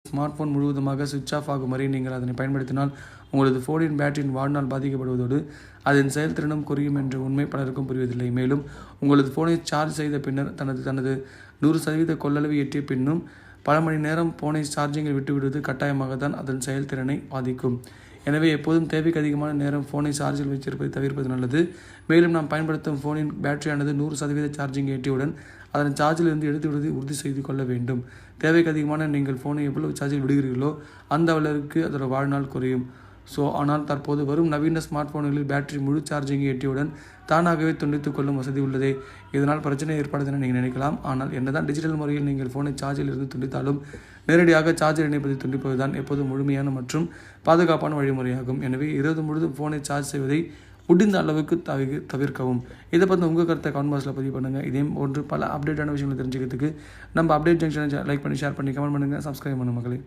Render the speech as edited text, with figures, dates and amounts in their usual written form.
Smart phone முழுவதுமாக சுவிட்ச் of ஆகும் வரை நீங்கள் அதனை பயன்படுத்தினால் உங்களது ஃபோனின் பேட்டரியின் வாழ்நாள் பாதிக்கப்படுவதோடு அதன் செயல்திறனும் குறையும் என்ற உண்மை பலருக்கும் புரிவதில்லை. மேலும் உங்களது ஃபோனை சார்ஜ் செய்த பின்னர் தனது 100% கொள்ளளவை எட்டிய பின்னும் பல மணி நேரம் ஃபோனை சார்ஜிங்கில் விட்டுவிடுவது கட்டாயமாக தான் அதன் செயல்திறனை பாதிக்கும். எனவே எப்போதும் தேவைக்கு அதிகமான நேரம் ஃபோனை சார்ஜில் வைத்திருப்பதை தவிர்ப்பது நல்லது. மேலும் நாம் பயன்படுத்தும் ஃபோனின் பேட்டரியானது 100% சார்ஜிங் எட்டியவுடன் அதன் சார்ஜில் இருந்து எடுத்து விடுவதை உறுதி செய்து கொள்ள வேண்டும். தேவைக்கு அதிகமான நீங்கள் ஃபோனை எவ்வளவு சார்ஜில் விடுகிறீர்களோ அந்த அளவிற்கு அதோட வாழ்நாள் குறையும். ஆனால் தற்போது வரும் நவீன ஸ்மார்ட் ஃபோன்களில் பேட்டரி முழு சார்ஜிங்கை எட்டியவுடன் தானாகவே துண்டித்துக் கொள்ளும் வசதி உள்ளதே. இதனால் பிரச்சனை ஏற்படுது என நீங்கள் நினைக்கலாம். ஆனால் என்னதான் டிஜிட்டல் முறையில் நீங்கள் ஃபோனை சார்ஜில் இருந்து துண்டித்தாலும் நேரடியாக சார்ஜர் இணைப்பதை துண்டிப்பதுதான் எப்போதும் முழுமையான மற்றும் பாதுகாப்பான வழிமுறையாகும். எனவே இரவு முழுதும் ஃபோனை சார்ஜ் செய்வதை முடிந்த அளவுக்கு தவிர்க்கவும். இதை பற்றி உங்கள் கருத்தை கமெண்ட் பாக்ஸில் பதிவு பண்ணுங்கள். இதே போன்று பல அப்டேட்டான விஷயங்களை தெரிஞ்சுக்கிறதுக்கு நம்ம அப்டேட் ஜங்ஷனை லைக் பண்ணி ஷேர் பண்ணி கமெண்ட் பண்ணுங்கள். சப்ஸ்கிரைப் பண்ணுங்கள் மக்களே.